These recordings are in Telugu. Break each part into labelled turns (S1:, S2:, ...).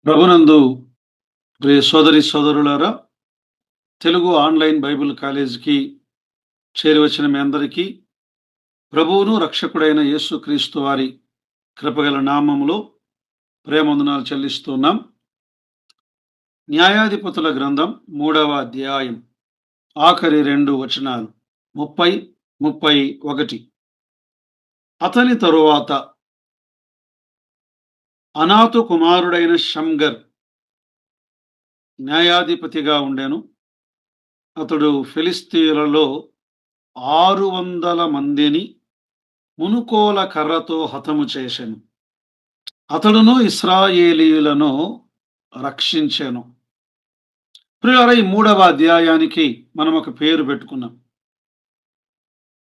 S1: ప్రభునందు ప్రియ సోదరి సోదరులారా, తెలుగు ఆన్లైన్ బైబిల్ కాలేజీకి చేరివచ్చిన మీ అందరికీ ప్రభువును రక్షకుడైన యేసుక్రీస్తు వారి కృపగల నామములో ప్రేమవందనాలు చెల్లిస్తున్నాం. న్యాయాధిపతుల గ్రంథం 3వ అధ్యాయం ఆఖరి 2 వచనాలు 30, 31. అతని తరువాత అనాతు కుమారుడైన షమ్గర్ న్యాయాధిపతిగా ఉండెను. అతడు ఫిలిస్తీయులలో 600 మందిని మునుకోల కర్రతో హతము చేసెను. అతడును ఇశ్రాయేలీయులను రక్షించెను. ప్రియులారా, ఈ 3వ అధ్యాయానికి మనం ఒక పేరు పెట్టుకున్నాం.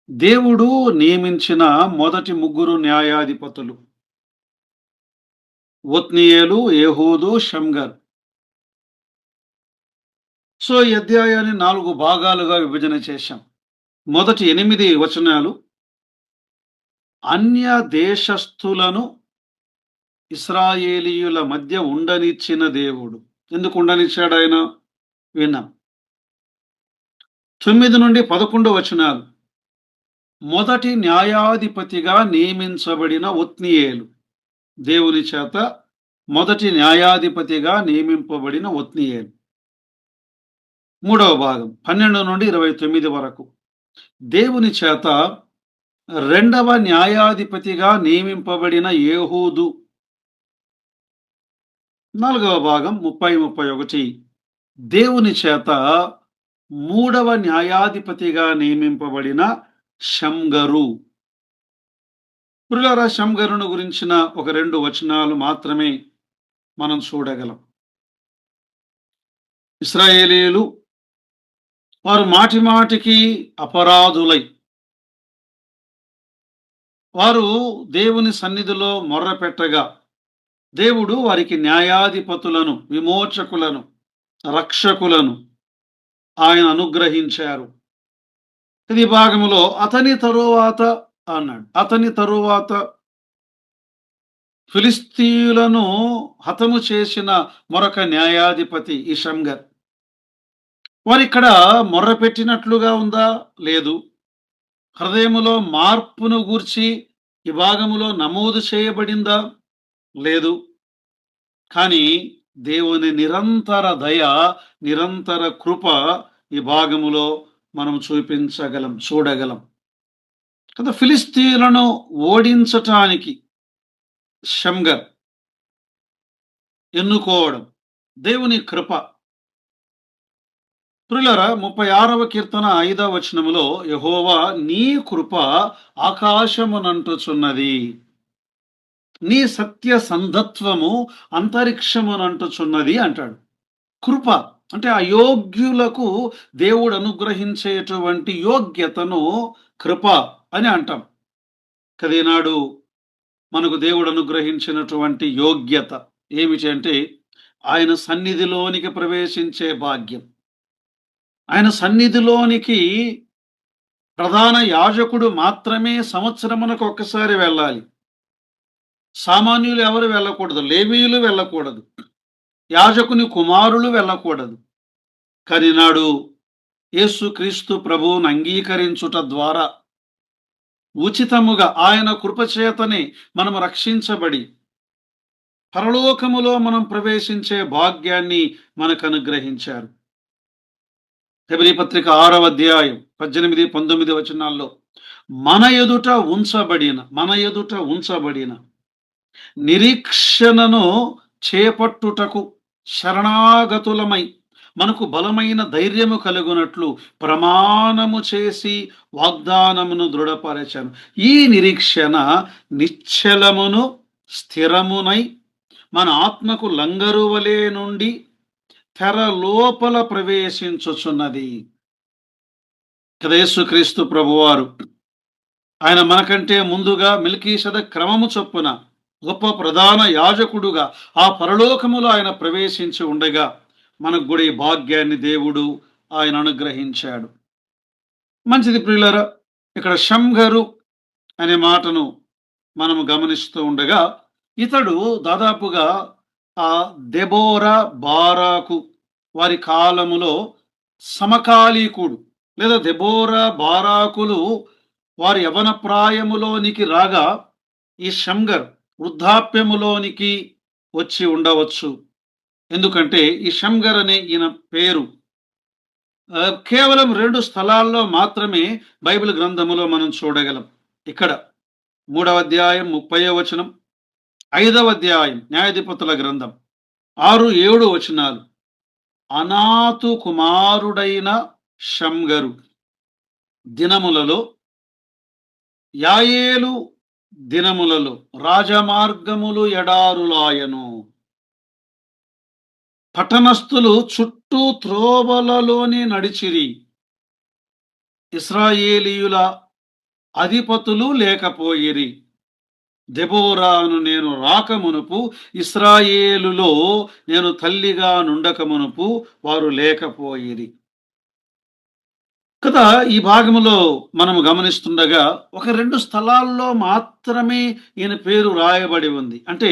S1: దేవుడు నియమించిన మొదటి 3 న్యాయాధిపతులు ఒత్నీయేలు, ఏహూదు, షమ్గర్. సో ఈ అధ్యాయాన్ని 4 భాగాలుగా విభజన చేశాం. మొదటి 8 వచనాలు అన్య దేశస్థులను ఇశ్రాయేలీయుల మధ్య ఉండనిచ్చిన దేవుడు. ఎందుకు ఉండనిచ్చాడు ఆయన? విన్నాం. 9 నుండి 11 వచనాలు మొదటి న్యాయాధిపతిగా నియమించబడిన ఒత్నీయేలు. దేవుని చేత మొదటి న్యాయాధిపతిగా నియమింపబడిన ఒత్నీయేలు. 3వ భాగం 12 నుండి 29 వరకు దేవుని చేత రెండవ న్యాయాధిపతిగా నియమింపబడిన ఏహూదు. 4వ భాగం 30, 31 దేవుని చేత 3వ న్యాయాధిపతిగా నియమింపబడిన షమ్గరు. ప్రియులారా, షమ్గరును గురించిన ఒక 2 వచనాలు మాత్రమే మనం చూడగలం. ఇశ్రాయేలీయులు వారు మాటి మాటికి అపరాధులై వారు దేవుని సన్నిధిలో మొర్రపెట్టగా దేవుడు వారికి న్యాయాధిపతులను, విమోచకులను, రక్షకులను ఆయన అనుగ్రహించారు. ఇది భాగములో అతని తరువాత అన్నాడు. అతని తరువాత ఫిలిస్తీయులను హతము చేసిన మరొక న్యాయాధిపతి ఈ షమ్గర్. వారిక్కడ మొర్రపెట్టినట్లుగా ఉందా? లేదు. హృదయములో మార్పును గూర్చి ఈ భాగములో నమోదు చేయబడిందా? లేదు. కానీ దేవుని నిరంతర దయ, నిరంతర కృప ఈ భాగములో మనం చూడగలం కదా. ఫిలిస్తీయులను ఓడించటానికి షమ్గర్ ఎన్నుకోవడం దేవుని కృప. ప్రియులారా, 36వ కీర్తన 5వ వచనములో యెహోవా నీ కృప ఆకాశమునంటుచున్నది, నీ సత్య సంధత్వము అంతరిక్షమునంటుచున్నది అంటాడు. కృప అంటే అయోగ్యులకు దేవుడు అనుగ్రహించేటువంటి యోగ్యతను కృప అని అంటాం కదా. ఈనాడు మనకు దేవుడు అనుగ్రహించినటువంటి యోగ్యత ఏమిటి అంటే ఆయన సన్నిధిలోనికి ప్రవేశించే భాగ్యం. ఆయన సన్నిధిలోనికి ప్రధాన యాజకుడు మాత్రమే సంవత్సరమునకు ఒక్కసారి వెళ్ళాలి. సామాన్యులు ఎవరు వెళ్ళకూడదు. లేవీయులు వెళ్ళకూడదు. యాజకుని కుమారులు వెళ్ళకూడదు. కానీ నాడు యేసుక్రీస్తు ప్రభువును అంగీకరించుట ద్వారా ఉచితముగా ఆయన కృపచేతనే మనం రక్షించబడి పరలోకములో మనం ప్రవేశించే భాగ్యాన్ని మనకు అనుగ్రహించారు. హెబ్రీ పత్రిక 6వ అధ్యాయం 18, 19 వచనాల్లో మన ఎదుట ఉంచబడిన నిరీక్షణను చేపట్టుటకు శరణాగతులమై మనకు బలమైన ధైర్యము కలుగునట్లు ప్రమాణము చేసి వాగ్దానమును దృఢపరచాను. ఈ నిరీక్షణ నిశ్చలమును స్థిరమునై మన ఆత్మకు లంగరువలే నుండి తెర లోపల ప్రవేశించుచున్నది కదా. యేసుక్రీస్తు ప్రభువారు ఆయన మనకంటే ముందుగా మెల్కీసెదెకు క్రమము చొప్పున గొప్ప ప్రధాన యాజకుడుగా ఆ పరలోకములో ఆయన ప్రవేశించి ఉండగా మనకు కూడా ఈ భాగ్యాన్ని దేవుడు ఆయన అనుగ్రహించాడు. మంచిది ప్రియులారా, ఇక్కడ షమ్గరు అనే మాటను మనము గమనిస్తూ ఉండగా ఇతడు దాదాపుగా ఆ దెబోరా, బారాకు వారి కాలములో సమకాలీకుడు. లేదా దెబోరా, బారాకులు వారి యవన ప్రాయములోనికి రాగా ఈ షమ్గర్ వృద్ధాప్యములోనికి వచ్చి ఉండవచ్చు. ఎందుకంటే ఈ షమ్గర్ అనే ఈయన పేరు కేవలం 2 స్థలాల్లో మాత్రమే బైబిల్ గ్రంథములో మనం చూడగలం. ఇక్కడ 3వ అధ్యాయం 30వ వచనం, 5వ అధ్యాయం న్యాయాధిపతుల గ్రంథం 6, 7 వచనాలు. అనాతు కుమారుడైన షమ్గరు దినములలో, యాయేలు దినములలో రాజమార్గములు ఎడారులాయను. పట్టణస్థులు చుట్టూ త్రోవలలోని నడిచిరి. ఇశ్రాయేలీయుల అధిపతులు లేకపోయిరి. దెబోరాను నేను రాకమునుపు, ఇశ్రాయేలులో నేను తల్లిగా నుండకమునుపు వారు లేకపోయిరి. కదా ఈ భాగములో మనము గమనిస్తుండగా ఒక 2 స్థలాల్లో మాత్రమే ఈయన పేరు రాయబడి ఉంది. అంటే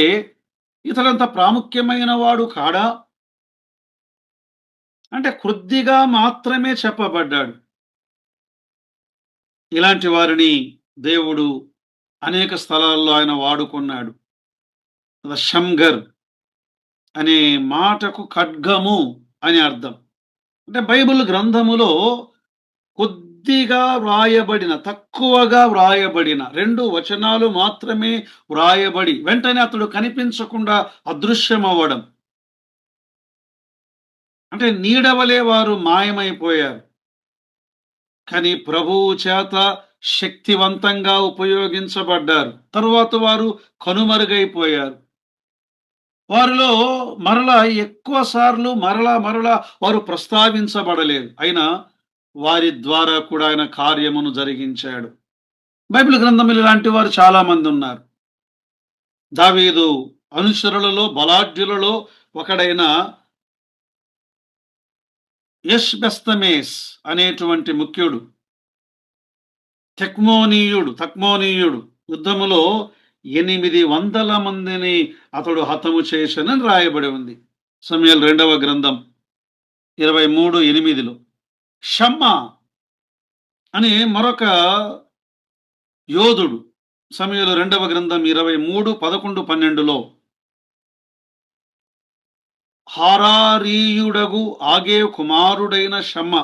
S1: ఇతడంత ప్రాముఖ్యమైన వాడు కాడా? అంటే కొద్దిగా మాత్రమే చెప్పబడ్డాడు. ఇలాంటి వారిని దేవుడు అనేక స్థలాల్లో ఆయన వాడుకున్నాడు. షమ్గర్ అనే మాటకు ఖడ్గము అని అర్థం. అంటే బైబిల్ గ్రంథములో కొద్దిగా వ్రాయబడిన, తక్కువగా వ్రాయబడిన 2 వచనాలు మాత్రమే వ్రాయబడి వెంటనే అతడు కనిపించకుండా అదృశ్యమవ్వడం. అంటే నీడవలే వారు మాయమైపోయారు. కానీ ప్రభువు చేత శక్తివంతంగా ఉపయోగించబడ్డారు. తరువాత వారు కనుమరుగైపోయారు. వారిలో మరలా ఎక్కువ సార్లు మరలా వారు ప్రస్తావించబడలేదు. అయినా వారి ద్వారా కూడా ఆయన కార్యమును జరిగించాడు. బైబిల్ గ్రంథంలో ఇలాంటి వారు చాలా మంది ఉన్నారు. దావీదు అనుచరులలో బలాఢ్యులలో ఒకడైన యష్బెస్తమేస్ అనేటువంటి ముఖ్యుడు, తక్మోనీయుడు యుద్ధములో 800 మందిని అతడు హతము చేశానని రాయబడి ఉంది. సమూయేలు 2వ గ్రంథం 23:8. షమ్మా అని మరొక యోధుడు సమూయేలు 2వ గ్రంథం 23:11, 12లో హారారీయుడగు ఆగే కుమారుడైన షమ్మా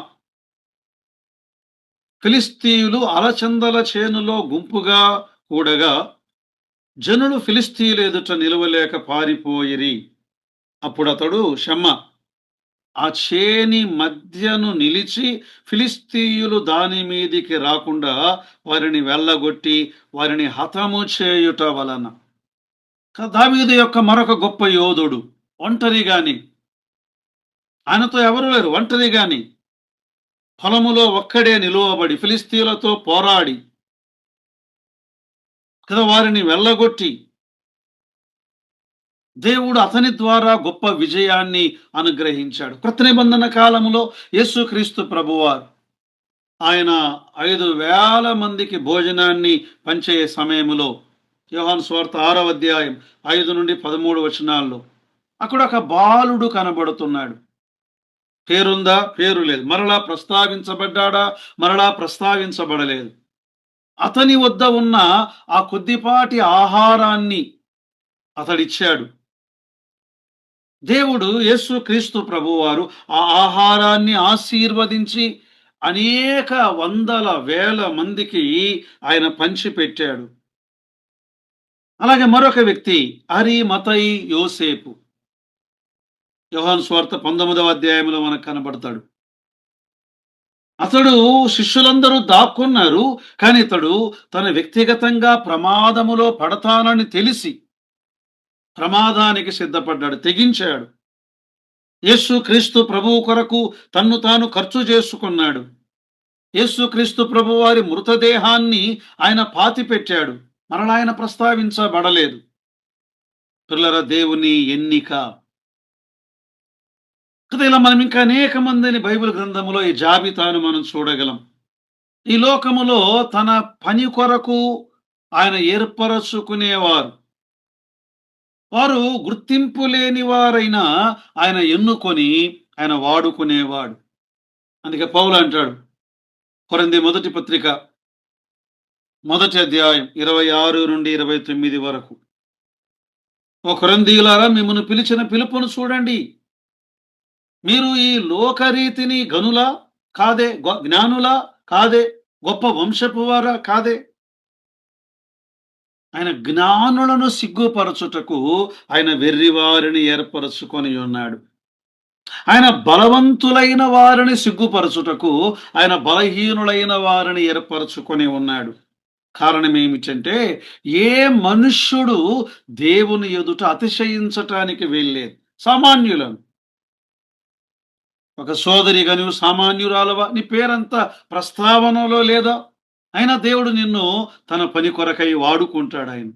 S1: ఫిలిస్తీయులు అలచందల చేనులో గుంపుగా కూడగా జనులు ఫిలిస్తీయులు ఎదుట నిలవలేక పారిపోయిరి. అప్పుడు అతడు షమ్మా ఆ చేని మధ్యను నిలిచి ఫిలిస్తీయులు దాని మీదికి రాకుండా వారిని వెళ్ళగొట్టి వారిని హతము చేయుట వలన. దావీదు యొక్క మరొక గొప్ప యోధుడు ఒంటరిగాని, ఆయనతో ఎవరు లేరు, ఒంటరిగాని పొలములో ఒక్కడే నిలువబడి ఫిలిస్తీయులతో పోరాడి కదా వారిని వెళ్ళగొట్టి దేవుడు అతని ద్వారా గొప్ప విజయాన్ని అనుగ్రహించాడు. కృత నిబంధన కాలంలో యేసుక్రీస్తు ప్రభువారు ఆయన 5,000 మందికి భోజనాన్ని పంచే సమయములో యోహాను సువార్త 6వ అధ్యాయం 5 నుండి 13 వచనాల్లో అక్కడ ఒక బాలుడు కనబడుతున్నాడు. పేరుందా? పేరు లేదు. మరలా ప్రస్తావించబడ్డాడా? మరలా ప్రస్తావించబడలేదు. అతని వద్ద ఉన్న ఆ కొద్దిపాటి ఆహారాన్ని అతడిచ్చాడు. దేవుడు యేసుక్రీస్తు ప్రభువారు ఆ ఆహారాన్ని ఆశీర్వదించి అనేక వందల వేల మందికి ఆయన పంచిపెట్టాడు. అలాగే మరొక వ్యక్తి అరిమతయి యోసేపు యోహాను సువార్త 19వ అధ్యాయంలో మనకు కనబడతాడు. అతడు శిష్యులందరూ దాక్కున్నారు. కానీ ఇతడు తన వ్యక్తిగతంగా ప్రమాదములో పడతానని తెలిసి ప్రమాదానికి సిద్ధపడ్డాడు, తెగించాడు. యేసుక్రీస్తు ప్రభువు కొరకు తన్ను తాను ఖర్చు చేసుకున్నాడు. యేసుక్రీస్తు ప్రభు వారి మృతదేహాన్ని ఆయన పాతిపెట్టాడు. మరలా ఆయన ప్రస్తావించబడలేదు. పిల్లల దేవుని ఎన్నిక కదా. ఇలా మనం ఇంకా అనేక మందిని బైబిల్ గ్రంథములో ఈ జాబితాను మనం చూడగలం. ఈ లోకములో తన పని కొరకు ఆయన ఏర్పరచుకునేవారు. వారు గుర్తింపు లేని వారైనా ఆయన ఎన్నుకొని ఆయన వాడుకునేవాడు. అందుకే పౌలు అంటాడు, కొరింథీ మొదటి పత్రిక మొదటి అధ్యాయం 26-29 వరకు, ఓ కొరింథీయులారా, మిమ్మును పిలిచిన పిలుపును చూడండి. మీరు ఈ లోకరీతిని గనులా కాదే, జ్ఞానులా కాదే, గొప్ప వంశపు వారా కాదే. ఆయన జ్ఞానులను సిగ్గుపరచుటకు ఆయన వెర్రివారిని ఏర్పరచుకొని ఉన్నాడు. ఆయన బలవంతులైన వారిని సిగ్గుపరచుటకు ఆయన బలహీనులైన వారిని ఏర్పరచుకొని ఉన్నాడు. కారణం ఏమిటంటే, ఏ మనుష్యుడు దేవుని ఎదుట అతిశయించటానికి వెళ్ళలేదు. సామాన్యులను, ఒక సోదరిగా నువ్వు సామాన్యురాలవా, నీ పేరంతా ప్రస్తావనలో లేదా? అయినా దేవుడు నిన్ను తన పని కొరకై వాడుకుంటాడు. ఆయన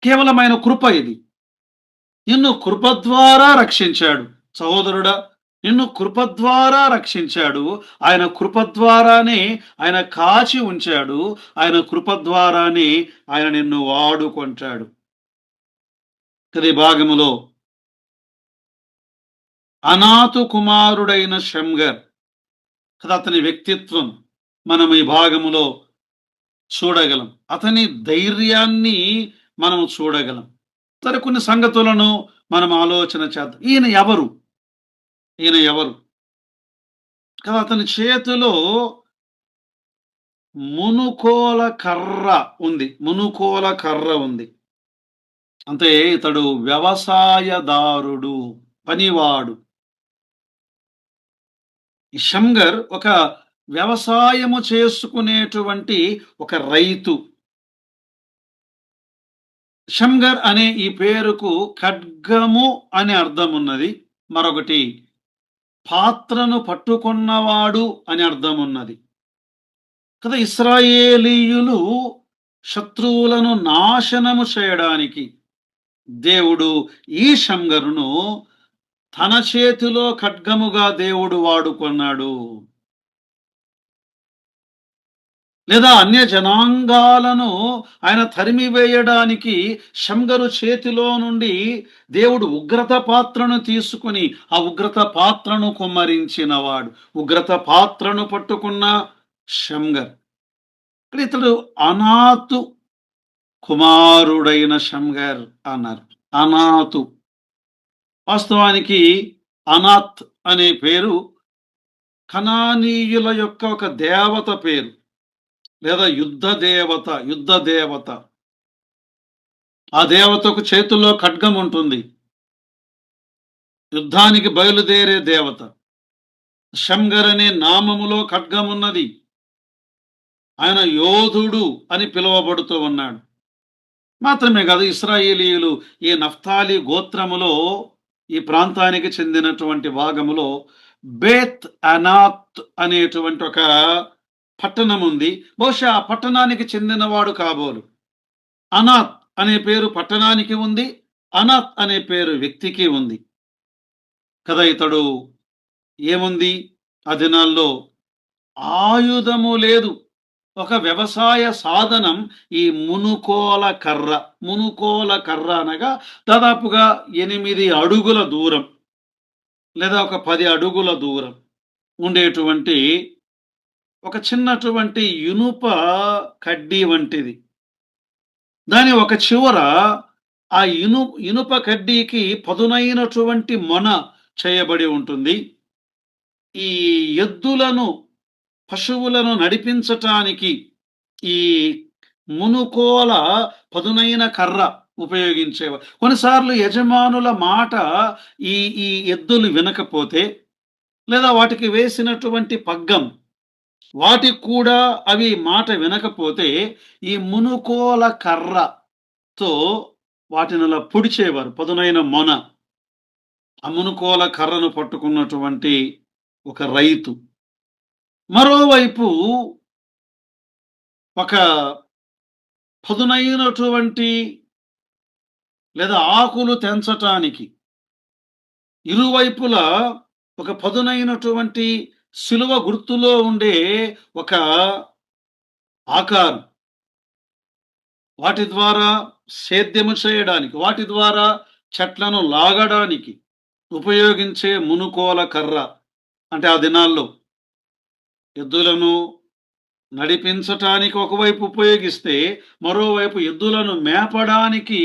S1: కేవలం ఆయన కృప ఇది. నిన్ను కృప ద్వారా రక్షించాడు. సహోదరుడా, నిన్ను కృప ద్వారా రక్షించాడు. ఆయన కృప ద్వారానే ఆయన కాచి ఉంచాడు. ఆయన కృప ద్వారానే ఆయన నిన్ను వాడుకుంటాడు. ఈ భాగములో అనాథు కుమారుడైన షమ్గర్ కదా, అతని వ్యక్తిత్వం మనం ఈ భాగములో చూడగలం. అతని ధైర్యాన్ని మనం చూడగలం. సరే, కొన్ని సంగతులను మనం ఆలోచన చేద్దాం. ఈయన ఎవరు? ఈయన ఎవరు కదా? అతని చేతిలో మునుకోల కర్ర ఉంది. మునుకోల కర్ర ఉంది. అంటే ఇతడు వ్యవసాయదారుడు, పనివాడు. ఈ షమ్గర్ ఒక వ్యవసాయము చేసుకునేటువంటి ఒక రైతు. షమ్గర్ అనే ఈ పేరుకు ఖడ్గము అనే అర్థం ఉన్నది. మరొకటి పాత్రను పట్టుకున్నవాడు అని అర్థం ఉన్నది కదా. ఇశ్రాయేలీయులు శత్రువులను నాశనము చేయడానికి దేవుడు ఈ షమ్గరును తన చేతిలో ఖడ్గముగా దేవుడు వాడుకున్నాడు. లేదా అన్య జనాంగాలను ఆయన తరిమివేయడానికి షమ్గరు చేతిలో నుండి దేవుడు ఉగ్రత పాత్రను తీసుకుని ఆ ఉగ్రత పాత్రను కుమ్మరించినవాడు. ఉగ్రత పాత్రను పట్టుకున్న షమ్గర్. ఇతడు అనాథు కుమారుడైన షమ్గర్ అన్నారు. అనాథు, వాస్తవానికి అనాత్ అనే పేరు కనానీయుల యొక్క ఒక దేవత పేరు, లేదా యుద్ధ దేవత. ఆ దేవతకు చేతుల్లో ఖడ్గం ఉంటుంది. యుద్ధానికి బయలుదేరే దేవత. షమ్గర్ అనే నామములో ఖడ్గం ఉన్నది. ఆయన యోధుడు అని పిలువబడుతూ ఉన్నాడు. మాత్రమే కాదు, ఇశ్రాయేలీయులు ఈ నఫ్తాలి గోత్రములో ఈ ప్రాంతానికి చెందినటువంటి భాగములో బేత్ అనాత్ అనేటువంటి ఒక పట్టణం ఉంది. బహుశా ఆ పట్టణానికి చెందినవాడు కాబోలు. అనాత్ అనే పేరు పట్టణానికి ఉంది, అనాత్ అనే పేరు వ్యక్తికి ఉంది కదా. ఇతడు ఏముంది, ఆ దినాల్లో ఆయుధము లేదు. ఒక వ్యవసాయ సాధనం ఈ మునుకోల కర్ర. మునుకోల కర్ర అనగా దాదాపుగా 8 అడుగుల దూరం లేదా ఒక 10 అడుగుల దూరం ఉండేటువంటి ఒక చిన్నటువంటి ఇనుప కడ్డీ వంటిది. దాని ఒక చివర ఆ ఇనుప కడ్డీకి పదునైనటువంటి మొన చేయబడి ఉంటుంది. ఈ ఎద్దులను, పశువులను నడిపించటానికి ఈ మునుకోల పదునైన కర్ర ఉపయోగించేవారు. కొన్నిసార్లు యజమానుల మాట ఈ ఈ ఎద్దులు వినకపోతే, లేదా వాటికి వేసినటువంటి పగ్గం వాటికి కూడా అవి మాట వినకపోతే, ఈ మునుకోల కర్రతో వాటిని అలా పొడిచేవారు. పదునైన మొన. ఆ మునుకోల కర్రను పట్టుకున్నటువంటి ఒక రైతు. మరోవైపు ఒక పదునైనటువంటి లేదా ఆకులు తెంచటానికి ఇరువైపులా ఒక పదునైనటువంటి శిలువ గుర్తులో ఉండే ఒక ఆకారం, వాటి ద్వారా సేద్యము చేయడానికి, వాటి ద్వారా చెట్లను లాగడానికి ఉపయోగించే మునుకోల కర్ర. అంటే ఆ దినాల్లో ఎద్దులను నడిపించటానికి ఒకవైపు ఉపయోగిస్తే, మరోవైపు ఎద్దులను మేపడానికి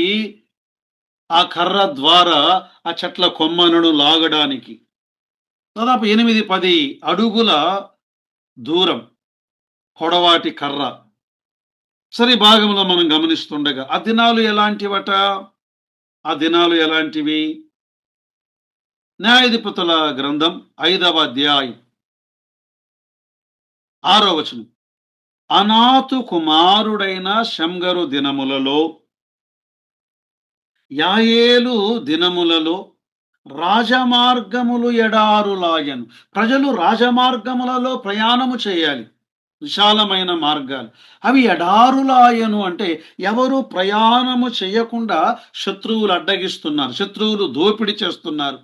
S1: ఆ కర్ర ద్వారా ఆ చెట్ల కొమ్మలను లాగడానికి దాదాపు 8, 10 అడుగుల దూరం పొడవాటి కర్ర. సరే, ఈ భాగంలో మనం గమనిస్తుండగా ఆ దినాలు ఎలాంటివట? ఆ దినాలు ఎలాంటివి? న్యాయాధిపతుల గ్రంథం 5వ అధ్యాయం 6వ వచనం. అనాతు కుమారుడైన షమ్గరు దినములలో, యాయేలు దినములలో రాజమార్గములు ఎడారులాయను. ప్రజలు రాజమార్గములలో ప్రయాణము చేయాలి. విశాలమైన మార్గాలు. అవి ఎడారులాయను అంటే ఎవరు ప్రయాణము చేయకుండా శత్రువులు అడ్డగిస్తున్నారు. శత్రువులు దోపిడీ చేస్తున్నారు.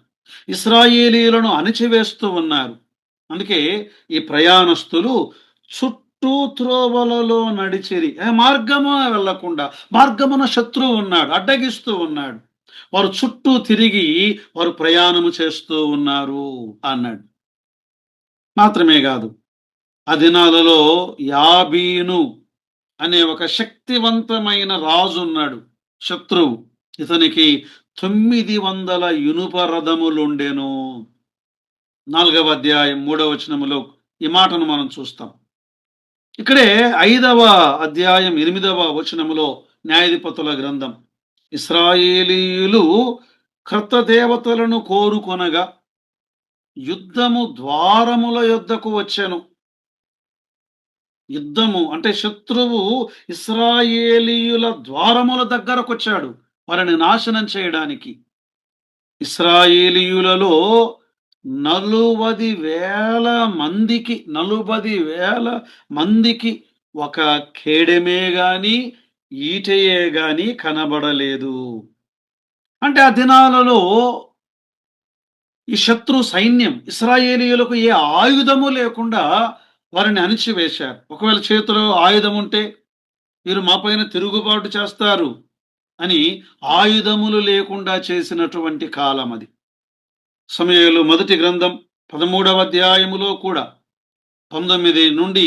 S1: ఇశ్రాయేలీయులను అణిచివేస్తూ ఉన్నారు. అందుకే ఈ ప్రయాణస్తులు చుట్టూ త్రోవలలో నడిచిరి. మార్గమున వెళ్లకుండా, మార్గమున శత్రువు ఉన్నాడు, అడ్డగిస్తూ ఉన్నాడు. వారు చుట్టూ తిరిగి వారు ప్రయాణము చేస్తూ ఉన్నారు అన్నాడు. మాత్రమే కాదు, ఆ దినాలలో యాబీను అనే ఒక శక్తివంతమైన రాజు ఉన్నాడు, శత్రువు. ఇతనికి 900 ఇనుప రథములుండెను. 4వ అధ్యాయం 3వ వచనములో ఈ మాటను మనం చూస్తాం. ఇక్కడే 5వ అధ్యాయం 8వ వచనములో న్యాయాధిపతుల గ్రంథం, ఇశ్రాయేలీయులు క్రొత్త దేవతలను కోరుకొనగా యుద్ధము ద్వారముల యొద్దకు వచ్చెను. యుద్ధము అంటే శత్రువు ఇశ్రాయేలీయుల ద్వారముల దగ్గరకు వచ్చాడు వారిని నాశనం చేయడానికి. ఇశ్రాయేలీయులలో 40,000 మందికి ఒక కేడెమే గాని ఈటెయే గాని కనబడలేదు. అంటే ఆ దినాలలో ఈ శత్రు సైన్యం ఇశ్రాయేలీయులకు ఏ ఆయుధము లేకుండా వారిని అణిచివేశారు. ఒకవేళ చేతిలో ఆయుధం ఉంటే వీరు మాపైన తిరుగుబాటు చేస్తారు అని ఆయుధములు లేకుండా చేసినటువంటి కాలం అది. సమూయేలు మొదటి గ్రంథం 13వ అధ్యాయములో కూడా 19 నుండి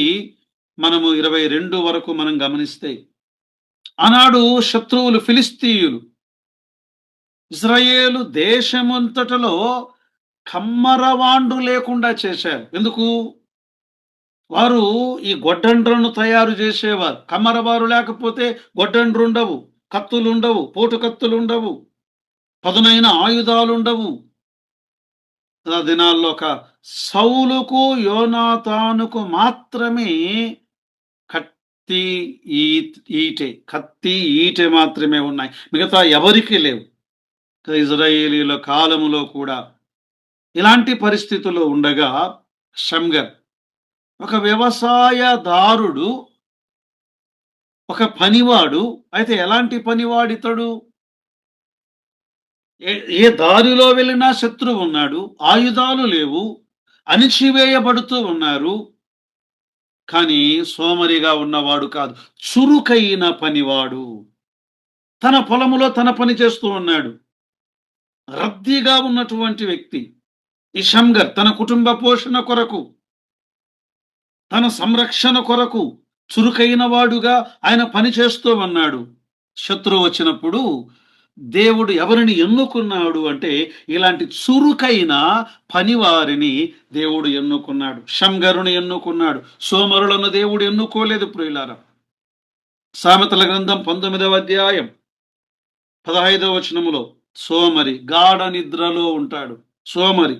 S1: మనము 22 వరకు మనం గమనిస్తే, ఆనాడు శత్రువులు ఫిలిస్తీయులు ఇశ్రాయేలు దేశమంతటలో కమ్మరవాండ్రు లేకుండా చేశారు. ఎందుకు? వారు ఈ గొడ్డండ్రను తయారు చేసేవారు. కమ్మరవారు లేకపోతే గొడ్డండ్రు ఉండవు, కత్తులు ఉండవు, పోటు కత్తులు ఉండవు, పదునైన ఆయుధాలు ఉండవు. ఆ దినాల్లో ఒక సౌలుకు యోనాతానుకు మాత్రమే కత్తి ఈటె మాత్రమే ఉన్నాయి. మిగతా ఎవరికి లేవు. ఇజ్రాయేలీల కాలములో కూడా ఇలాంటి పరిస్థితులు ఉండగా షమ్గర్ ఒక వ్యవసాయదారుడు, ఒక పనివాడు. అయితే ఎలాంటి పనివాడితడు? ఏ దారిలో వెళ్ళినా శత్రువు ఉన్నాడు, ఆయుధాలు లేవు, అణిచివేయబడుతూ ఉన్నారు. కానీ సోమరిగా ఉన్నవాడు కాదు, చురుకైన పనివాడు. తన పొలములో తన పని చేస్తూ ఉన్నాడు. రద్దీగా ఉన్నటువంటి వ్యక్తి ఈ షమ్గర్ తన కుటుంబ పోషణ కొరకు, తన సంరక్షణ కొరకు చురుకైన వాడుగా ఆయన పని చేస్తూ ఉన్నాడు. శత్రువు వచ్చినప్పుడు దేవుడు ఎవరిని ఎన్నుకున్నాడు అంటే ఇలాంటి చురుకైన పనివారిని దేవుడు ఎన్నుకున్నాడు. షమ్గరుని ఎన్నుకున్నాడు. సోమరులను దేవుడు ఎన్నుకోలేదు ప్రియులారా. సామెతల గ్రంథం 19వ అధ్యాయం 15వ వచనములో సోమరి గాఢ నిద్రలో ఉంటాడు. సోమరి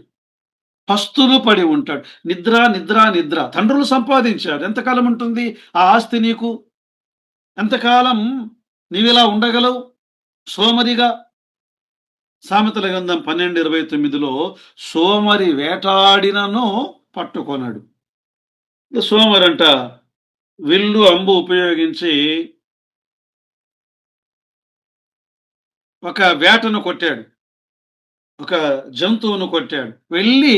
S1: పస్తులు పడి ఉంటాడు. నిద్ర నిద్ర నిద్ర. తండ్రులు సంపాదించారు. ఎంతకాలం ఉంటుంది ఆ ఆస్తి నీకు? ఎంతకాలం నీవిలా ఉండగలవు సోమరిగా? సామెతల గ్రంథం 12:29లో సోమరి వేటాడినను పట్టుకొనడు. సోమరంట విల్లు అంబు ఉపయోగించి ఒక వేటను కొట్టాడు, ఒక జంతువును కొట్టాడు. వెళ్ళి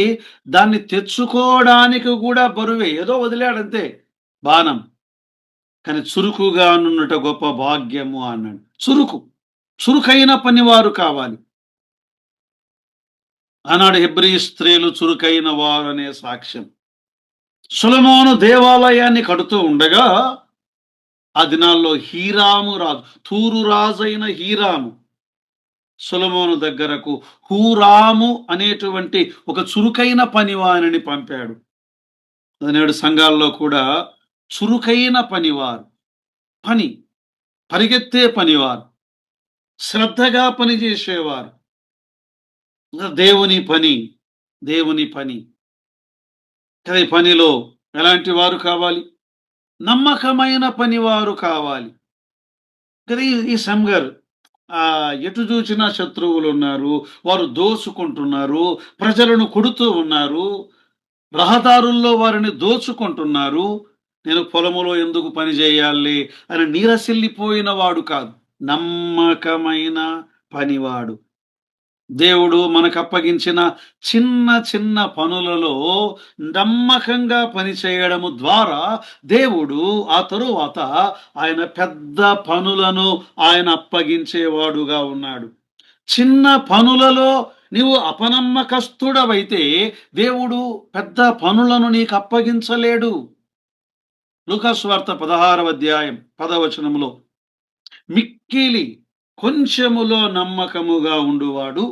S1: దాన్ని తెచ్చుకోవడానికి కూడా బరువే, ఏదో వదిలాడంతే బాణం. కానీ చురుకుగా నుండుట గొప్ప భాగ్యము అన్నాడు. చురుకైన పనివారు కావాలి. ఆనాడు హెబ్రీ స్త్రీలు చురుకైన వారనే సాక్ష్యం. సొలొమోను దేవాలయాన్ని కడుతూ ఉండగా ఆ దినాల్లో హీరాము రాజు, తూరు రాజైన హీరాము సొలొమోను దగ్గరకు హూరాము అనేటువంటి ఒక చురుకైన పనివానిని పంపాడు. నేడు సంఘాల్లో కూడా చురుకైన పనివారు, పని పరిగెత్తే పనివారు, శ్రద్ధగా పనిచేసేవారు. దేవుని పని, దేవుని పని. ఈ పనిలో ఎలాంటి వారు కావాలి? నమ్మకమైన పనివారు కావాలి. కదా ఈ సంఘర్ ఎటు చూచినా శత్రువులున్నారు. వారు దోచుకుంటున్నారు. ప్రజలను కొడుతూ ఉన్నారు. రహదారుల్లో వారిని దోచుకుంటున్నారు. నేను పొలములో ఎందుకు పని చేయాలి అని నీరసిల్లిపోయిన వాడు కాదు. నమ్మకమైన పనివాడు. దేవుడు మనకు అప్పగించిన చిన్న చిన్న పనులలో నమ్మకంగా పనిచేయడము ద్వారా దేవుడు ఆ తరువాత ఆయన పెద్ద పనులను ఆయన అప్పగించేవాడుగా ఉన్నాడు. చిన్న పనులలో నీవు అపనమ్మకస్తుడవైతే దేవుడు పెద్ద పనులను నీకు అప్పగించలేడు. లూకాసు వార్త 16వ అధ్యాయం 10వ వచనములో మిక్కిలి కొంచెములో నమ్మకముగా ఉండువాడు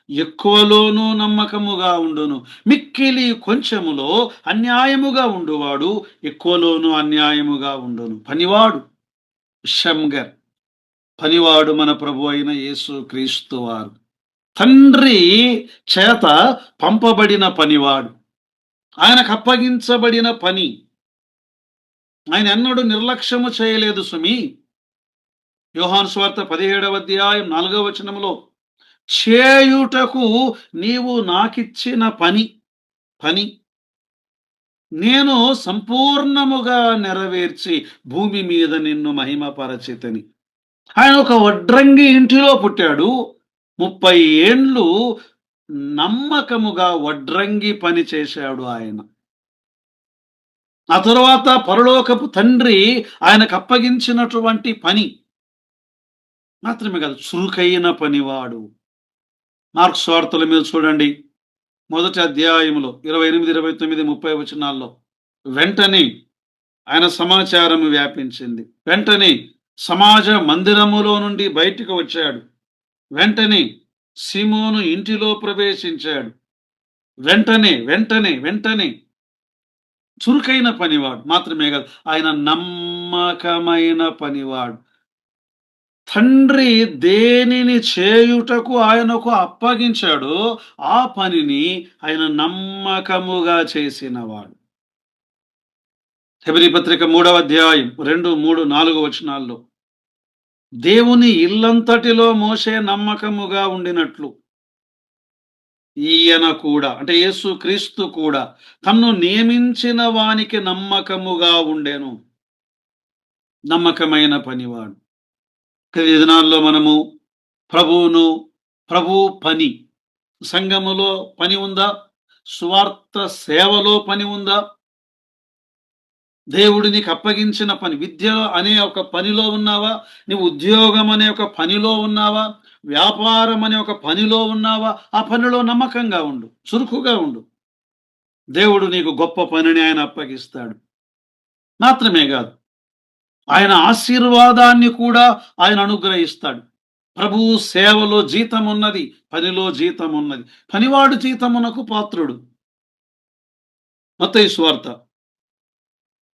S1: ఎక్కువలోనూ నమ్మకముగా ఉండును. మిక్కిలి కొంచెములో అన్యాయముగా ఉండువాడు ఎక్కువలోనూ అన్యాయముగా ఉండును. పనివాడు షంగర్, పనివాడు మన ప్రభు అయిన యేసు క్రీస్తు వారు. తండ్రి చేత పంపబడిన పనివాడు, ఆయనకు అప్పగించబడిన పని. ఆయన ఎన్నడూ నిర్లక్ష్యము చేయలేదు సుమి. యోహాను సువార్త 17వ అధ్యాయం 4వ వచనములో చేయుటకు నీవు నాకిచ్చిన పని నేను సంపూర్ణముగా నెరవేర్చి భూమి మీద నిన్ను మహిమపరచితిని. ఆయన ఒక వడ్రంగి ఇంటిలో పుట్టాడు. 30 ఏండ్లు నమ్మకముగా వడ్రంగి పని చేశాడు ఆయన. ఆ తరువాత పరలోకపు తండ్రి ఆయనకు అప్పగించినటువంటి పని మాత్రమే కాదు, చురుకైన పనివాడు. మార్కు సువార్తల మీద చూడండి, 1వ అధ్యాయములో 28, 29, 30 వచనాల్లో వెంటనే ఆయన సమాచారం వ్యాపించింది. వెంటనే సమాజ మందిరములో నుండి బయటికి వచ్చాడు. వెంటనే సీమోను ఇంటిలో ప్రవేశించాడు. వెంటనే చురుకైన పనివాడు మాత్రమే కాదు, ఆయన నమ్మకమైన పనివాడు. తండ్రి దేనిని చేయుటకు ఆయనకు అప్పగించాడో ఆ పనిని ఆయన నమ్మకముగా చేసినవాడు. హెబ్రీ పత్రిక 3వ అధ్యాయం 2, 3, 4 వచనాల్లో దేవుని ఇల్లంతటిలో మోషే నమ్మకముగా ఉండినట్లు ఈయన కూడా, అంటే యేసు క్రీస్తు కూడా తన్ను నియమించిన వానికి నమ్మకముగా ఉండెను. నమ్మకమైన పనివాడు. ఈ దినాల్లో మనము ప్రభు పని, సంఘములో పని ఉందా? సువార్త సేవలో పని ఉందా? దేవుడు నీకు అప్పగించిన పని, విద్య అనే ఒక పనిలో ఉన్నావా? నీవు ఉద్యోగం అనే ఒక పనిలో ఉన్నావా? వ్యాపారం అనే ఒక పనిలో ఉన్నావా? ఆ పనిలో నమ్మకంగా ఉండు, చురుకుగా ఉండు. దేవుడు నీకు గొప్ప పనిని ఆయన అప్పగిస్తాడు. మాత్రమే కాదు, ఆయన ఆశీర్వాదాన్ని కూడా ఆయన అనుగ్రహిస్తాడు. ప్రభువు సేవలో జీతం ఉన్నది, పనిలో జీతం ఉన్నది. పనివాడు జీతమునకు పాత్రుడు. మత్తయి సువార్త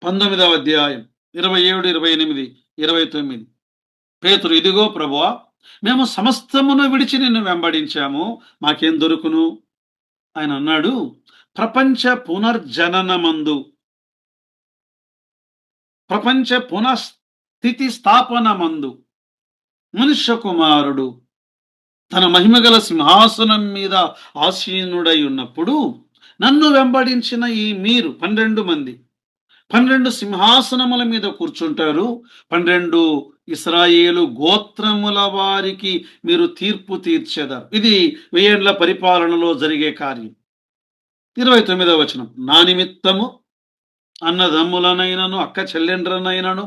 S1: 19వ అధ్యాయం 27, 28, 29 పేతురు, ఇదిగో ప్రభువా, మేము సమస్తమును విడిచి నిన్ను వెంబడించాము, మాకేం దొరుకును? ఆయన అన్నాడు, ప్రపంచ పునఃస్థితి స్థాపన మందు మనుష్య కుమారుడు తన మహిమగల సింహాసనం మీద ఆసీనుడై ఉన్నప్పుడు నన్ను వెంబడించిన ఈ మీరు 12 మంది 12 సింహాసనముల మీద కూర్చుంటారు. 12 ఇశ్రాయేలు గోత్రముల వారికి మీరు తీర్పు తీర్చెదరు. ఇది 1000 ఏండ్ల పరిపాలనలో జరిగే కార్యం. 29వ వచనం, నా నిమిత్తము అన్నదమ్ములనైనను అక్క చెల్లెండ్రనైనను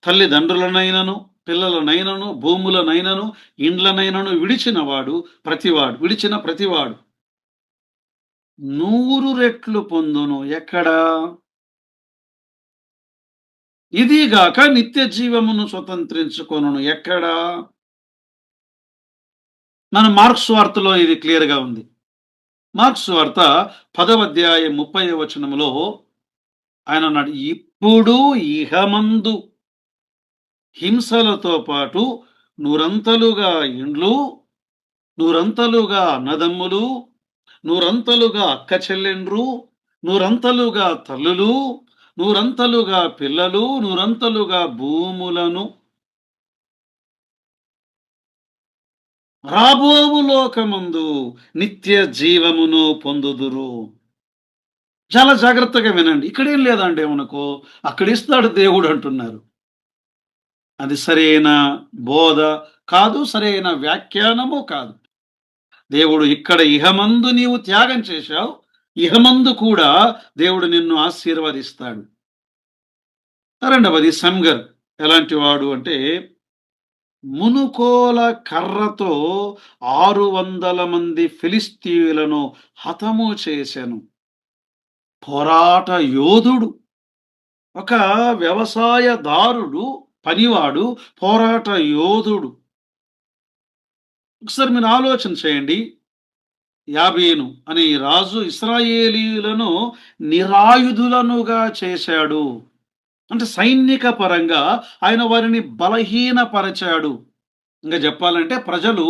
S1: తల్లిదండ్రులనైనను, పిల్లలనైనను, భూములనైనను, ఇండ్లనైనను విడిచిన ప్రతివాడు 100 రెట్లు పొందును. ఎక్కడ? ఇదిగాక నిత్య జీవమును స్వతంత్రించుకొనును. ఎక్కడ? మన మార్క్స్ వార్తలో ఇది క్లియర్‌గా ఉంది. మార్క్స్ వార్త 10వ అధ్యాయం 30వ వచనములో ఆయనన్నాడు, ఇప్పుడు ఇహమందు హింసలతో పాటు నూరంతలుగా ఇండ్లు, నూరంతలుగా అన్నదమ్ములు, నూరంతలుగా అక్క చెల్లెండ్రు, నూరంతలుగా తల్లులు, నూరంతలుగా పిల్లలు, నూరంతలుగా భూములను రాబోవు లోకమందు నిత్య జీవమును పొందుదురు. చాలా జాగ్రత్తగా వినండి. ఇక్కడేం లేదండి మనకు. అక్కడిస్తాడు దేవుడు అంటున్నారు. అది సరైన బోధ కాదు. సరైన వ్యాఖ్యానము కాదు. దేవుడు ఇక్కడ ఇహమందు నీవు త్యాగం చేశావు. ఇహమందు కూడా దేవుడు నిన్ను ఆశీర్వదిస్తాడు. రెండవది సంగర్. ఎలాంటి వాడు అంటే మునుకోల కర్రతో 600 మంది ఫిలిస్తీయులను హతము చేసెను. పోరాట యోధుడు. ఒక వ్యవసాయదారుడు, పనివాడు, పోరాట యోధుడు. ఒకసారి మీరు ఆలోచన చేయండి. యాబీను అనే ఈ రాజు ఇశ్రాయేలీయులను నిరాయుధులనుగా చేశాడు. అంటే సైనిక పరంగా ఆయన వారిని బలహీనపరచాడు. ఇంకా చెప్పాలంటే ప్రజలు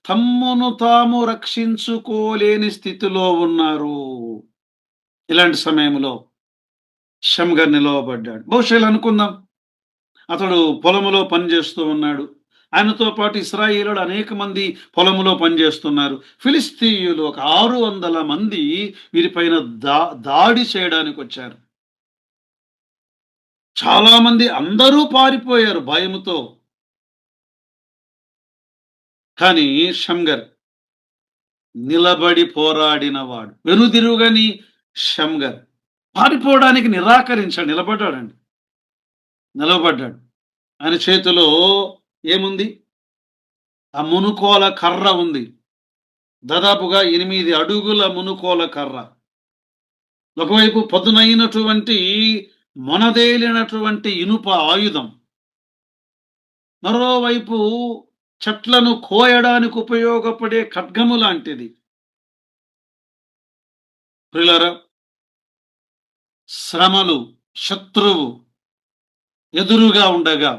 S1: తమ్మును తాము రక్షించుకోలేని స్థితిలో ఉన్నారు. ఇలాంటి సమయంలో షమ్గర్ నిలవబడ్డాడు. బహుశా ఇలా అనుకుందాం, అతడు పొలములో పనిచేస్తూ ఉన్నాడు. ఆయనతో పాటు ఇశ్రాయేలుడు అనేక మంది పొలములో పనిచేస్తున్నారు. ఫిలిస్తీయులు ఒక 600 మంది వీరిపైన దాడి చేయడానికి వచ్చారు. చాలా మంది అందరూ పారిపోయారు భయముతో. కానీ షమ్గర్ నిలబడి పోరాడినవాడు. వెనుదిరుగని షమ్గర్ పారిపోవడానికి నిరాకరించాడు. నిలబడ్డాడు. ఆయన చేతిలో ఏముంది? ఆ మునుకోల కర్ర ఉంది. దాదాపుగా 8 అడుగుల మునుకోల కర్ర. ఒకవైపు పదునైనటువంటి మొనదేలినటువంటి ఇనుప ఆయుధం, మరోవైపు చెట్లను కోయడానికి ఉపయోగపడే ఖడ్గము లాంటిది. ప్రియులారా, శ్రమలు, శత్రువు ఎదురుగా ఉండగా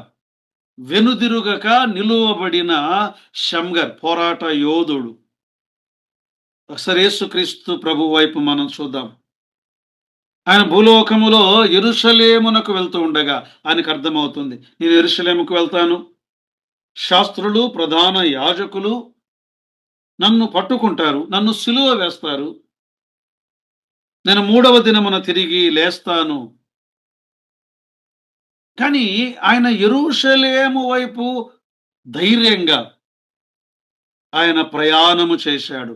S1: వెనుదిరుగక నిలువబడిన షమ్గర్ పోరాట యోధుడు. ఒకసారి యేసుక్రీస్తు ప్రభు వైపు మనం చూద్దాం. ఆయన భూలోకములో యెరూషలేమునకు వెళ్తూ ఉండగా ఆయనకు అర్థమవుతుంది, నేను యెరూషలేముకు వెళ్తాను, శాస్త్రులు, ప్రధాన యాజకులు నన్ను పట్టుకుంటారు, నన్ను సిలువ వేస్తారు, నేను 3వ దినమున తిరిగి లేస్తాను. కానీ ఆయన యెరూషలేము వైపు ధైర్యంగా ఆయన ప్రయాణము చేశాడు.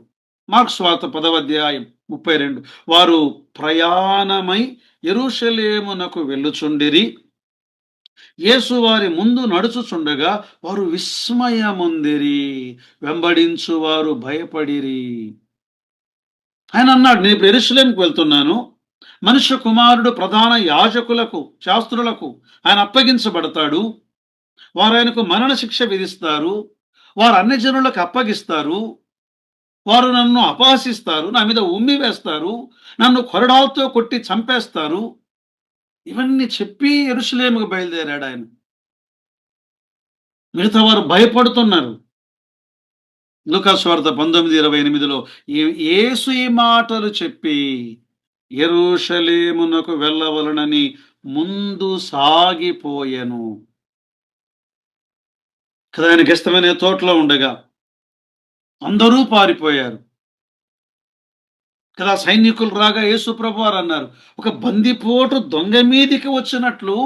S1: మార్క్స్ వార్త 10వ అధ్యాయం 32. వారు ప్రయాణమై యెరూషలేమునకు వెళ్ళుచుండిరి. యేసు వారి ముందు నడుచుచుండగా వారు విస్మయముందిరి, వెంబడించు వారు భయపడిరి. ఆయన అన్నాడు, నేను ఇప్పుడు యెరూషలేముకు వెళ్తున్నాను. మనుష్య కుమారుడు ప్రధాన యాజకులకు, శాస్త్రులకు ఆయన అప్పగించబడతాడు. వారు ఆయనకు మరణ శిక్ష విధిస్తారు. వారు అన్ని జనులకు అప్పగిస్తారు. వారు నన్ను అపహసిస్తారు, నా మీద ఉమ్మి వేస్తారు, నన్ను కొరడాలతో కొట్టి చంపేస్తారు. ఇవన్నీ చెప్పి యెరూషలేముకు బయలుదేరాడు ఆయన. మిగతా వారు భయపడుతున్నారు. లూకాసు వార్త 19:28లో యేసు ఈ మాటలు చెప్పి యెరూషలేమునకు వెళ్ళవలనని ముందు సాగిపోయెను. కదా, ఆయన గెస్తమనే తోటలో ఉండగా అందరూ పారిపోయారు కదా. సైనికులు రాగా యేసు ప్రభువారు అన్నారు, ఒక బందిపోటు దొంగ మీదికి వచ్చినట్లు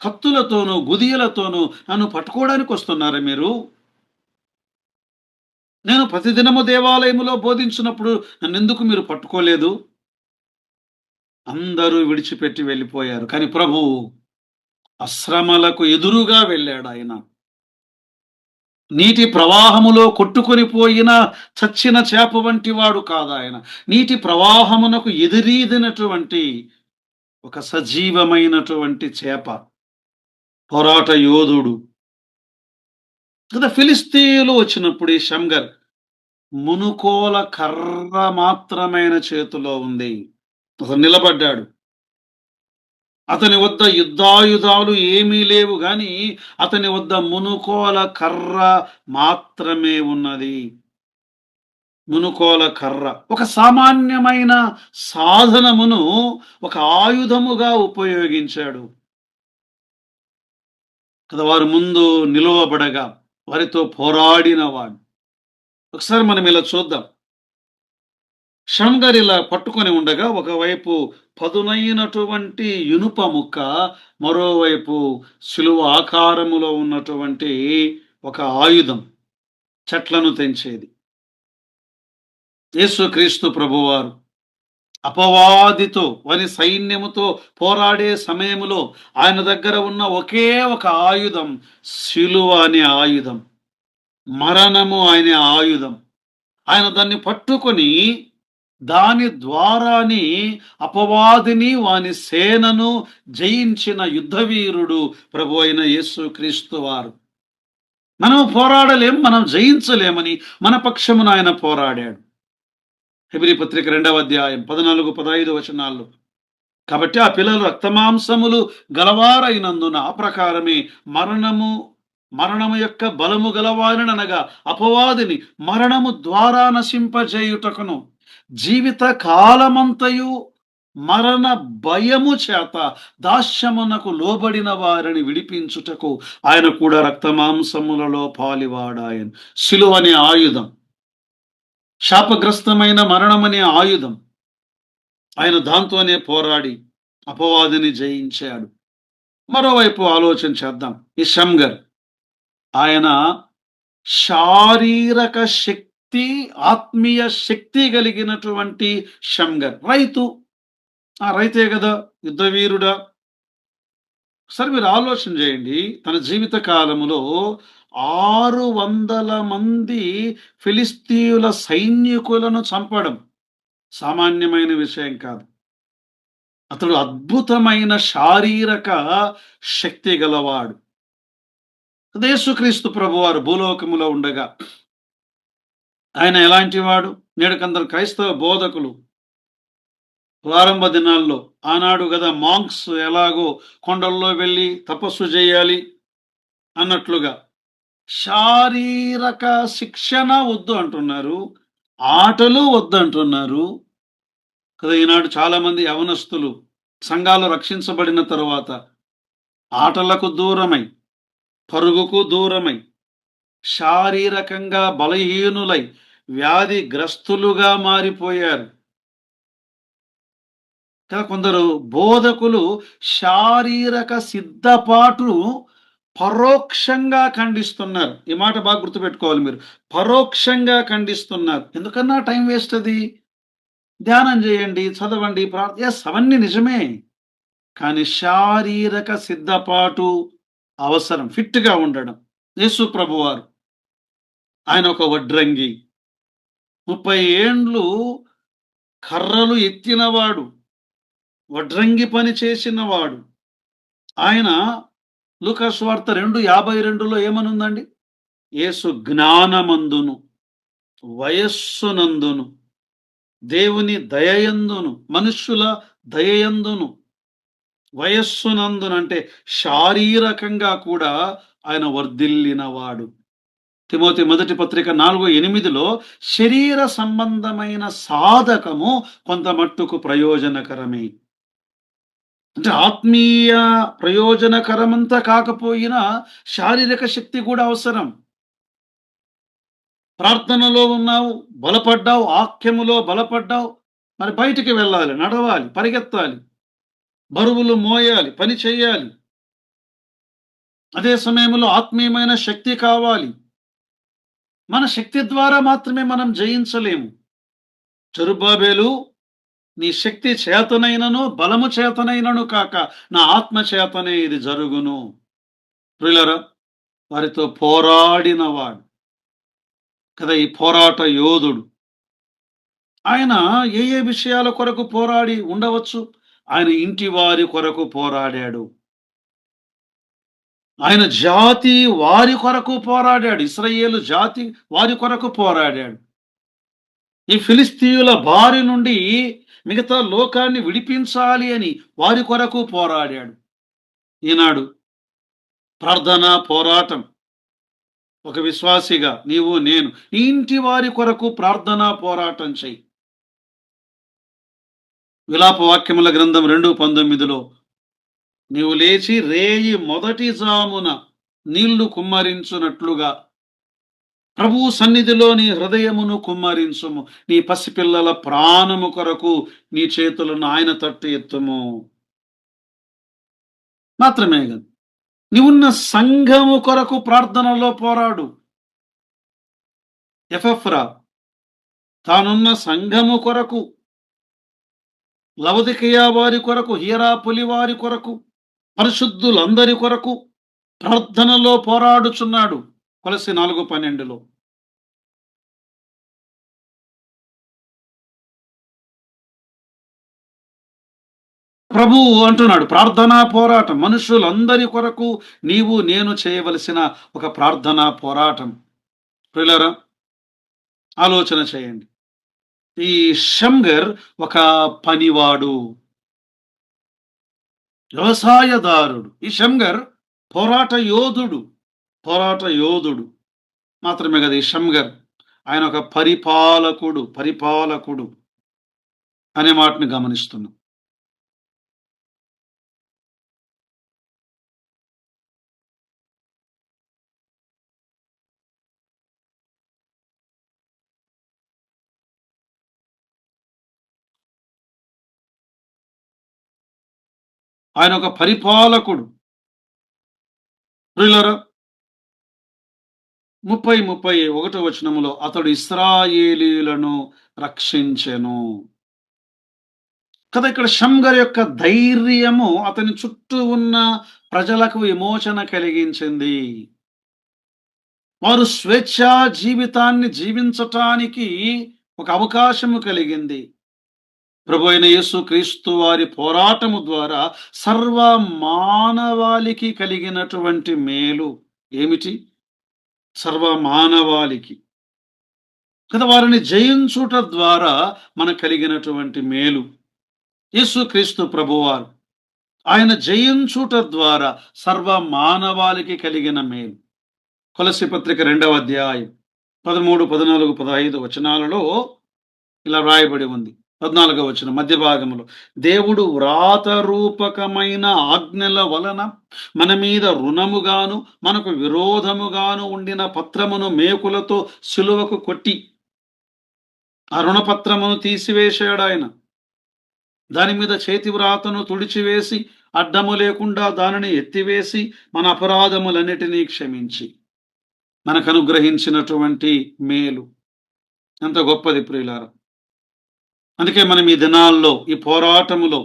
S1: కత్తులతోనూ గుదియలతోనూ నన్ను పట్టుకోవడానికి వస్తున్నారా మీరు? నేను ప్రతిదినము దేవాలయములో బోధించినప్పుడు నన్నెందుకు మీరు పట్టుకోలేదు? అందరూ విడిచిపెట్టి వెళ్ళిపోయారు. కానీ ప్రభువు శ్రమలకు ఎదురుగా వెళ్ళాడాయన. నీటి ప్రవాహములో కొట్టుకొని పోయిన చచ్చిన చేప వంటి వాడు కాదాయన. నీటి ప్రవాహమునకు ఎదురీదినటువంటి ఒక సజీవమైనటువంటి చేప. పోరాట యోధుడు. కదా ఫిలిష్తీయులు వచ్చినప్పుడు ఈ షమ్గర్ మునుకోల కర్ర మాత్రమైన చేతిలో ఉంది. అతను నిలబడ్డాడు. అతని వద్ద యుద్ధాయుధాలు ఏమీ లేవు గాని అతని వద్ద మునుకోల కర్ర మాత్రమే ఉన్నది. మునుకోల కర్ర ఒక సామాన్యమైన సాధనమును ఒక ఆయుధముగా ఉపయోగించాడు కదా. వారు ముందు నిలువబడగా వారితో పోరాడినవాడు. ఒకసారి మనం ఇలా చూద్దాం. షమ్గర్ ఇలా పట్టుకొని ఉండగా ఒకవైపు పదునైనటువంటి ఇనుప ముక్క, మరోవైపు శిలువ ఆకారములో ఉన్నటువంటి ఒక ఆయుధం, చెట్లను తెంచేది. యేసుక్రీస్తు ప్రభువారు అపవాదితో వాని సైన్యముతో పోరాడే సమయములో ఆయన దగ్గర ఉన్న ఒకే ఒక ఆయుధం శిలువ అనే ఆయుధం. మరణము అనే ఆయుధం. ఆయన దాన్ని పట్టుకొని దాని ద్వారాని అపవాదిని వాని సేనను జయించిన యుద్ధవీరుడు ప్రభు అయిన యేసుక్రీస్తు వారు. మనం పోరాడలేం, మనం జయించలేమని మన పక్షమున ఆయన పోరాడాడు. హెబ్రీ పత్రిక 2వ అధ్యాయం 14-15 వచనాల్లో. కాబట్టి ఆ పిల్లలు రక్తమాంసములు గలవారైనందున ఆ ప్రకారమే మరణము యొక్క బలము గలవారనగా అపవాదిని మరణము ద్వారా నశింపజేయుటకును జీవిత కాలమంతయు మరణ భయము చేత దాస్యమునకు లోబడిన వారిని విడిపించుటకు ఆయన కూడా రక్తమాంసములలో పాలివాడాయను. శిలువ అనే ఆయుధం, శాపగ్రస్తమైన మరణమనే ఆయుధం. ఆయన దాంతోనే పోరాడి అపవాదిని జయించాడు. మరోవైపు ఆలోచన చేద్దాం. ఈ షమ్గర్ ఆయన శారీరక శక్తి, ఆత్మీయ శక్తి కలిగినటువంటి షమ్గర్. రైతు, ఆ రైతే కదా యుద్ధవీరుడా. సరే మీరు ఆలోచన చేయండి. తన జీవిత కాలములో 600 మంది ఫిలిస్తీయుల సైనికులను చంపడం సామాన్యమైన విషయం కాదు. అతడు అద్భుతమైన శారీరక శక్తి గలవాడు. యేసుక్రీస్తు ప్రభువారు భూలోకములో ఉండగా ఆయన ఎలాంటి వాడు? నేడు కొందరు క్రైస్తవ బోధకులు ప్రారంభ దినాల్లో ఆనాడు కదా మాంక్స్ ఎలాగో కొండల్లో వెళ్ళి తపస్సు చేయాలి అన్నట్లుగా శారీరక శిక్షణ వద్దు అంటున్నారు, ఆటలు వద్దు అంటున్నారు కదా. ఈనాడు చాలా మంది యవనస్తులు సంఘాలు రక్షించబడిన తరువాత ఆటలకు దూరమై, పరుగుకు దూరమై, శారీరకంగా బలహీనులై వ్యాధిగ్రస్తులుగా మారిపోయారు కదా. కొందరు బోధకులు శారీరక సిద్ధపాటు పరోక్షంగా ఖండిస్తున్నారు. ఈ మాట బాగా గుర్తుపెట్టుకోవాలి మీరు. పరోక్షంగా ఖండిస్తున్నారు. ఎందుకన్నా టైం వేస్ట్ అది. ధ్యానం చేయండి, చదవండి, అవన్నీ నిజమే. కానీ శారీరక సిద్ధపాటు అవసరం, ఫిట్గా ఉండడం. యేసు ప్రభువారు ఆయన ఒక వడ్రంగి, 30 ఏండ్లు కర్రలు ఎత్తినవాడు, వడ్రంగి పని చేసినవాడు. ఆయన లూకా సువార్త 2:52లో ఏమనుందండి? యేసు జ్ఞానమందును, వయస్సునందును, దేవుని దయయందును, మనుష్యుల దయయందును, వయస్సునందునంటే శారీరకంగా కూడా ఆయన వర్ధిల్లినవాడు. తిమోతి మొదటి పత్రిక 4:8లో శరీర సంబంధమైన సాధకము కొంత మట్టుకు ప్రయోజనకరమే. అంటే ఆత్మీయ ప్రయోజనకరమంతా కాకపోయినా శారీరక శక్తి కూడా అవసరం. ప్రార్థనలో ఉన్నావు, బలపడ్డావు, వాక్యములో బలపడ్డావు, మరి బయటికి వెళ్ళాలి, నడవాలి, పరిగెత్తాలి, బరువులు మోయాలి, పని చేయాలి. అదే సమయంలో ఆత్మీయమైన శక్తి కావాలి. మన శక్తి ద్వారా మాత్రమే మనం జయించలేము. జెరుబ్బాబెలు నీ శక్తి చేతనైనను బలము చేతనైనను కాక నా ఆత్మ చేతనే ఇది జరుగును. ప్రియులారా, వారితో పోరాడినవాడు కదా ఈ పోరాట యోధుడు. ఆయన ఏ విషయాల కొరకు పోరాడి ఉండవచ్చు? ఆయన ఇంటి వారి కొరకు పోరాడాడు. ఆయన జాతి వారి కొరకు పోరాడాడు. ఇశ్రాయేలు జాతి వారి కొరకు పోరాడాడు. ఈ ఫిలిష్తీయుల బారి నుండి మిగతా లోకాన్ని విడిపించాలి అని వారి కొరకు పోరాడాడు. ఈనాడు ప్రార్థనా పోరాటం. ఒక విశ్వాసిగా నీవు నేను ఈ ఇంటి వారి కొరకు ప్రార్థనా పోరాటం చెయ్యి. విలాప వాక్యముల గ్రంథం 2:19 నీవు లేచి రేయి మొదటి జామున నీళ్లు కుమ్మరించునట్లుగా ప్రభువు సన్నిధిలో నీ హృదయమును కుమ్మరించుము. నీ పసిపిల్లల ప్రాణము కొరకు నీ చేతులను ఆయన తట్టు ఎత్తుము. మాత్రమే కాదు, నీవున్న సంఘము కొరకు ప్రార్థనలో పోరాడు. ఎఫెఫ్రా తానున్న సంఘము కొరకు, లవదికయ వారి కొరకు, హీరాపులి వారి కొరకు, పరిశుద్ధులందరి కొరకు ప్రార్థనలో పోరాడుచున్నాడు. కొలస్సీ 4:12 ప్రభువు అంటున్నాడు ప్రార్థనా పోరాటం. మనుషులందరి కొరకు నీవు నేను చేయవలసిన ఒక ప్రార్థనా పోరాటం. ప్రియులారా, ఆలోచన చేయండి. ఈ షమ్గర్ ఒక పనివాడు, వ్యవసాయదారుడు. ఈ షమ్గర్ పోరాట యోధుడు. పోరాట యోధుడు మాత్రమే కదా ఈ షమ్గర్. ఆయన ఒక పరిపాలకుడు అనే మాటని గమనిస్తున్నాం. ఆయన ఒక పరిపాలకుడు. ప్రియులారా, 31 అతడు ఇశ్రాయేలీయులను రక్షించెను కదా. ఇక్కడ షమ్గర్ యొక్క ధైర్యము అతని చుట్టూ ఉన్న ప్రజలకు విమోచన కలిగించింది. వారు స్వేచ్ఛా జీవితాన్ని జీవించటానికి ఒక అవకాశము కలిగింది. ప్రభు అయిన యేసు క్రీస్తు వారి పోరాటము ద్వారా సర్వ మానవాళికి కలిగినటువంటి మేలు ఏమిటి? సర్వ మానవాళికి కదా, వారిని జయించుట ద్వారా మనకు కలిగినటువంటి మేలు. యేసు క్రీస్తు ప్రభువారు ఆయన జయించుట ద్వారా సర్వ మానవాళికి కలిగిన మేలు. కొలస్సీ పత్రిక 2:13, 13, 14, 15 వచనాలలో ఇలా వ్రాయబడి ఉంది. 14వ వచనం మధ్య భాగంలో, దేవుడు వ్రాత రూపకమైన ఆజ్ఞల వలన మన మీద రుణముగాను మనకు విరోధముగాను ఉండిన పత్రమును మేకులతో సిలువకు కొట్టి ఆ రుణపత్రమును తీసివేశాడు. ఆయన దాని మీద చేతి వ్రాతను తుడిచివేసి అడ్డము లేకుండా దానిని ఎత్తివేసి మన అపరాధములన్నిటినీ క్షమించి మనకు అనుగ్రహించినటువంటి మేలు ఎంత గొప్పది ప్రియులారా. అందుకే మనం ఈ దినాల్లో ఈ పోరాటములో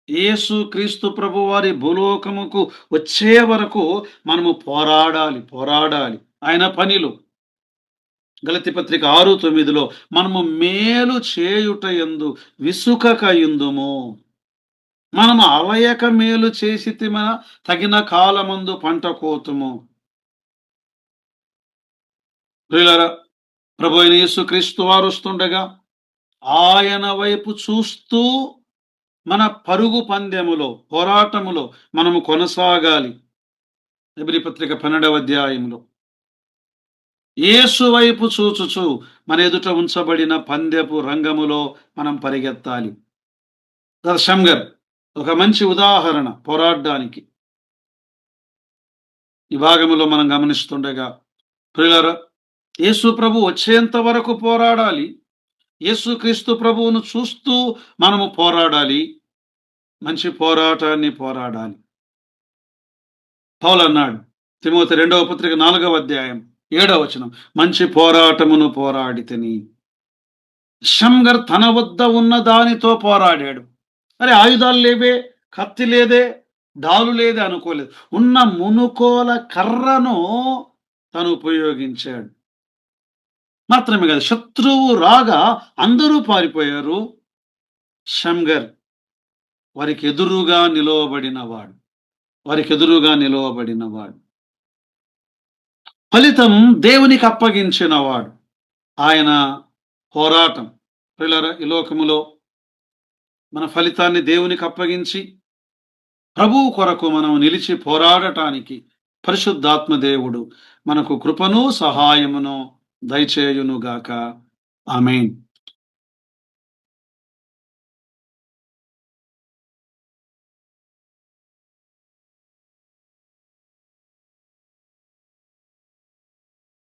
S1: యేసు క్రీస్తు ప్రభు వారి భూలోకముకు వచ్చే వరకు మనము పోరాడాలి ఆయన పనిలో. గలతీ పత్రిక 6:9 మనము మేలు చేయుట యందు విసుకకయుందుము. మనము అలయక మేలు చేసితిమన తగిన కాలమందు పంట కోతుము. ప్రియులారా, ప్రభు అయిన యేసు క్రీస్తు వారు వస్తుండగా ఆయన వైపు చూస్తూ మన పరుగు పందెములో పోరాటములో మనము కొనసాగాలి. హెబ్రీ పత్రిక 12వ యేసు వైపు చూచుచు మన ఎదుట ఉంచబడిన పందెపు రంగములో మనం పరిగెత్తాలి. షమ్గర్ ఒక మంచి ఉదాహరణ పోరాడడానికి. ఈ భాగములో మనం గమనిస్తుండగా ప్రియులారా, యేసు ప్రభు వచ్చేంత వరకు పోరాడాలి. యేసుక్రీస్తు ప్రభువును చూస్తూ మనము పోరాడాలి. మంచి పోరాటాన్ని పోరాడాలి. పౌలు అన్నాడు తిమోతి 2వ పత్రిక 4వ అధ్యాయం 7వ వచనం, మంచి పోరాటమును పోరాడితిని, షమ్గర్ తన వద్ద ఉన్న దానితో పోరాడాడు. అరే ఆయుధాలు లేవే, కత్తి లేదే, డాలు లేదే అనుకోలేదు. ఉన్న మునుకోల కర్రను తను ఉపయోగించాడు. మాత్రమే కాదు, శత్రువు రాగా అందరూ పారిపోయారు. షమ్గర్ వారికి ఎదురుగా నిలువబడినవాడు. వారికి ఎదురుగా నిలువబడినవాడు. ఫలితం దేవునికి అప్పగించినవాడు. ఆయన పోరాటం. ప్రియులారా, ఈ లోకములో మన ఫలితాన్ని దేవునికి అప్పగించి ప్రభువు కొరకు మనం నిలిచి పోరాడటానికి పరిశుద్ధాత్మ దేవుడు మనకు కృపను సహాయమును దయచేయునుగాక. ఆమేన్.